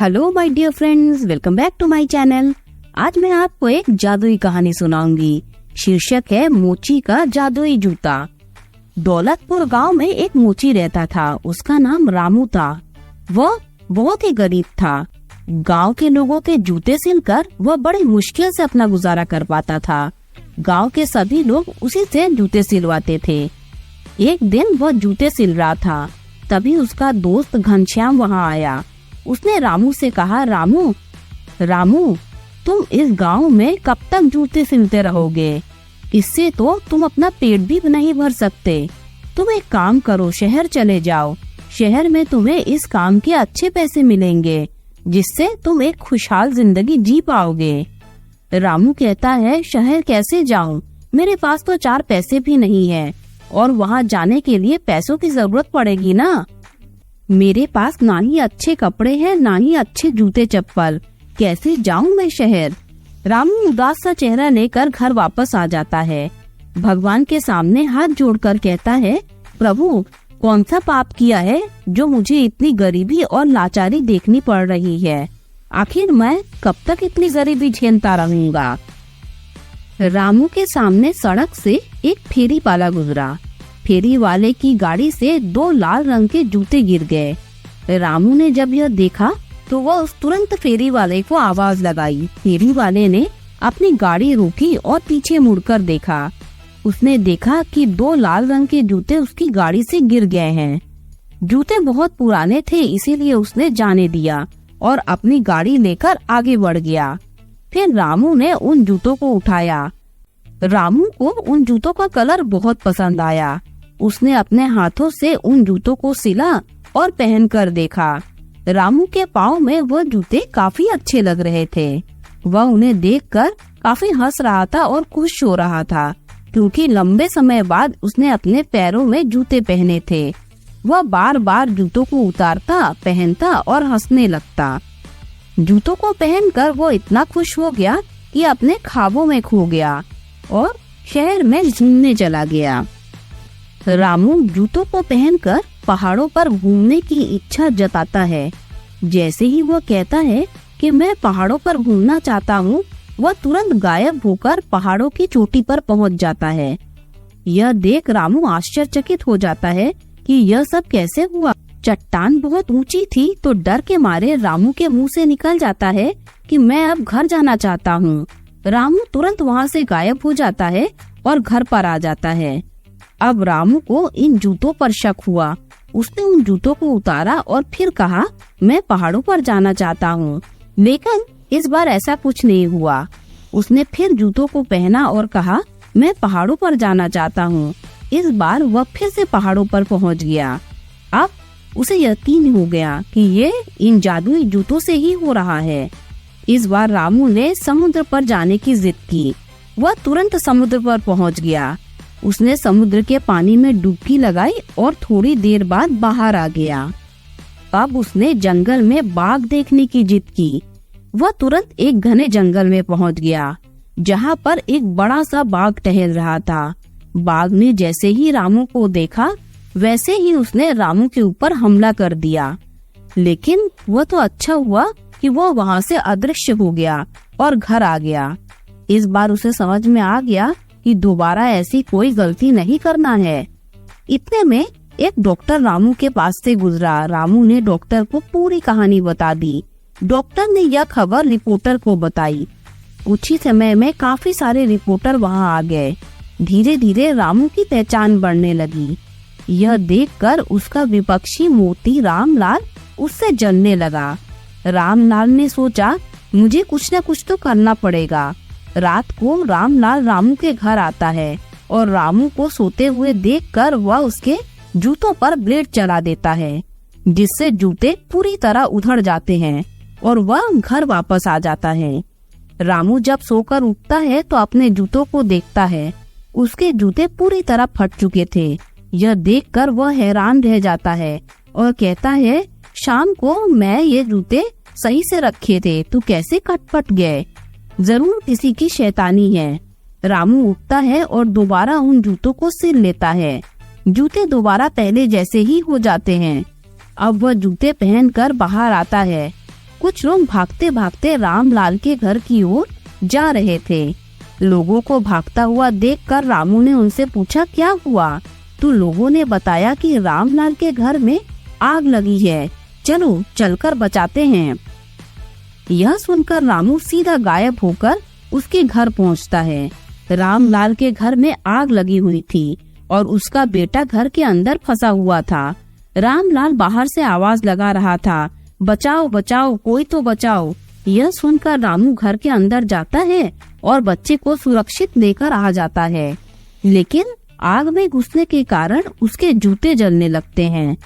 Hello my dear friends, welcome back to my channel. आज मैं आपको एक जादुई कहानी सुनाऊंगी। शीर्षक है मोची का जादुई जूता। दौलतपुर गांव में एक मोची रहता था। उसका नाम रामू था। वह बहुत ही गरीब था। गांव के लोगों के जूते सिलकर वह बड़ी मुश्किल से अपना गुजारा कर पाता था। गांव के सभी लोग उसी से जूते सिलवाते थे। एक दिन वह जूते सिल रहा था, तभी उसका दोस्त घनश्याम वहां आया। उसने रामू से कहा, रामू, तुम इस गांव में कब तक जूते सिलते रहोगे? इससे तो तुम अपना पेट भी नहीं भर सकते। तुम एक काम करो, शहर चले जाओ। शहर में तुम्हें इस काम के अच्छे पैसे मिलेंगे, जिससे तुम एक खुशहाल जिंदगी जी पाओगे। रामू कहता है, शहर कैसे जाऊं? मेरे पास तो 4 पैसे भी नहीं है, और वहां जाने के लिए पैसों की जरूरत पड़ेगी ना। मेरे पास ना ही अच्छे कपड़े हैं, ना ही अच्छे जूते चप्पल। कैसे जाऊं मैं शहर? रामू उदास सा चेहरा लेकर घर वापस आ जाता है। भगवान के सामने हाथ जोड़कर कहता है, प्रभु, कौन सा पाप किया है जो मुझे इतनी गरीबी और लाचारी देखनी पड़ रही है? आखिर मैं कब तक इतनी गरीबी झेलता रहूंगा? रामू के सामने सड़क से एक फेरी वाला गुजरा। फेरी वाले की गाड़ी से 2 लाल रंग के जूते गिर गए। रामू ने जब यह देखा तो वह तुरंत फेरी वाले को आवाज लगाई। फेरी वाले ने अपनी गाड़ी रोकी और पीछे मुड़कर देखा। उसने देखा कि 2 लाल रंग के जूते उसकी गाड़ी से गिर गए हैं। जूते बहुत पुराने थे, इसीलिए उसने जाने दिया और अपनी गाड़ी लेकर आगे बढ़ गया। फिर रामू ने उन जूतों को उठाया। रामू को उन जूतों का कलर बहुत पसंद आया। उसने अपने हाथों से उन जूतों को सिला और पहन कर देखा। रामू के पाँव में वह जूते काफी अच्छे लग रहे थे। वह उन्हें देखकर काफी हंस रहा था और खुश हो रहा था, क्योंकि लंबे समय बाद उसने अपने पैरों में जूते पहने थे। वह बार बार जूतों को उतारता, पहनता और हंसने लगता। जूतों को पहनकर वो इतना खुश हो गया कि अपने ख्वाबों में खो गया और शहर में घूमने चला गया। रामू जूतों को पहनकर पहाड़ों पर घूमने की इच्छा जताता है। जैसे ही वो कहता है कि मैं पहाड़ों पर घूमना चाहता हूँ, वह तुरंत गायब होकर पहाड़ों की चोटी पर पहुँच जाता है। यह देख रामू आश्चर्यचकित हो जाता है कि यह सब कैसे हुआ। चट्टान बहुत ऊंची थी, तो डर के मारे रामू के मुंह से निकल जाता है कि मैं अब घर जाना चाहता हूँ। रामू तुरंत वहाँ से गायब हो जाता है और घर पर आ जाता है। अब रामू को इन जूतों पर शक हुआ। उसने उन जूतों को उतारा और फिर कहा, मैं पहाड़ों पर जाना चाहता हूँ। लेकिन इस बार ऐसा कुछ नहीं हुआ। उसने फिर जूतों को पहना और कहा, मैं पहाड़ों पर जाना चाहता हूँ। इस बार वह फिर से पहाड़ों पर पहुँच गया। अब उसे यकीन हो गया कि ये इन जादुई जूतों से ही हो रहा है। इस बार रामू ने समुद्र पर जाने की जिद की। वह तुरंत समुद्र पर पहुंच गया। उसने समुद्र के पानी में डुबकी लगाई और थोड़ी देर बाद बाहर आ गया। अब उसने जंगल में बाघ देखने की जिद की। वह तुरंत एक घने जंगल में पहुंच गया, जहां पर एक बड़ा सा बाघ टहल रहा था। बाघ ने जैसे ही रामू को देखा, वैसे ही उसने रामू के ऊपर हमला कर दिया। लेकिन वह तो अच्छा हुआ कि वो वहाँ से अदृश्य हो गया और घर आ गया। इस बार उसे समझ में आ गया कि दोबारा ऐसी कोई गलती नहीं करना है। इतने में एक डॉक्टर रामू के पास से गुजरा। रामू ने डॉक्टर को पूरी कहानी बता दी। डॉक्टर ने यह खबर रिपोर्टर को बताई। कुछ ही समय में काफी सारे रिपोर्टर वहाँ आ गए। धीरे धीरे रामू की पहचान बढ़ने लगी। यह देखकर उसका विपक्षी मोती रामलाल उससे जलने लगा। रामलाल ने सोचा, मुझे कुछ न कुछ तो करना पड़ेगा। रात को रामलाल रामू के घर आता है और रामू को सोते हुए देखकर वह उसके जूतों पर ब्लेड चला देता है, जिससे जूते पूरी तरह उधड़ जाते हैं और वह घर वापस आ जाता है। रामू जब सोकर उठता है तो अपने जूतों को देखता है। उसके जूते पूरी तरह फट चुके थे। यह देखकर वह हैरान रह जाता है और कहता है, शाम को मैं ये जूते सही से रखे थे, तो कैसे कट फट गए? जरूर किसी की शैतानी है। रामू उठता है और दोबारा उन जूतों को सिल लेता है। जूते दोबारा पहले जैसे ही हो जाते हैं। अब वह जूते पहनकर बाहर आता है। कुछ लोग भागते भागते रामलाल के घर की ओर जा रहे थे। लोगों को भागता हुआ देखकर रामू ने उनसे पूछा, क्या हुआ? तो लोगों ने बताया कि रामलाल के घर में आग लगी है, चलो चलकर बचाते हैं। यह सुनकर रामू सीधा गायब होकर उसके घर पहुंचता है। रामलाल के घर में आग लगी हुई थी और उसका बेटा घर के अंदर फंसा हुआ था। रामलाल बाहर से आवाज लगा रहा था, बचाओ बचाओ, कोई तो बचाओ। यह सुनकर रामू घर के अंदर जाता है और बच्चे को सुरक्षित लेकर आ जाता है, लेकिन आग में घुसने के कारण उसके जूते जलने लगते हैं।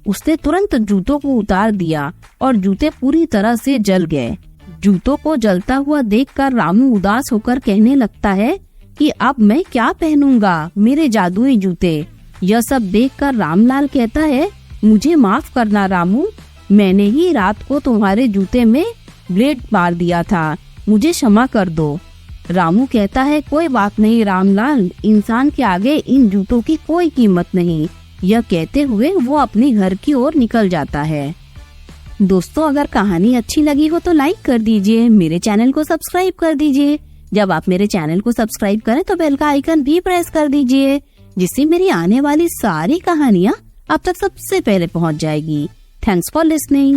उसने तुरंत जूतों को उतार दिया और जूते पूरी तरह से जल गए। जूतों को जलता हुआ देखकर रामू उदास होकर कहने लगता है कि अब मैं क्या पहनूंगा, मेरे जादुई जूते। यह सब देखकर रामलाल कहता है, मुझे माफ करना रामू, मैंने ही रात को तुम्हारे जूते में ब्लेड मार दिया था, मुझे क्षमा कर दो। रामू कहता है, कोई बात नहीं रामलाल, इंसान के आगे इन जूतों की कोई कीमत नहीं। यह कहते हुए वो अपने घर की ओर निकल जाता है। दोस्तों, अगर कहानी अच्छी लगी हो तो लाइक कर दीजिए, मेरे चैनल को सब्सक्राइब कर दीजिए। जब आप मेरे चैनल को सब्सक्राइब करें तो बेल का आइकन भी प्रेस कर दीजिए, जिससे मेरी आने वाली सारी कहानियाँ आप तक सबसे पहले पहुँच जाएगी। Thanks for listening.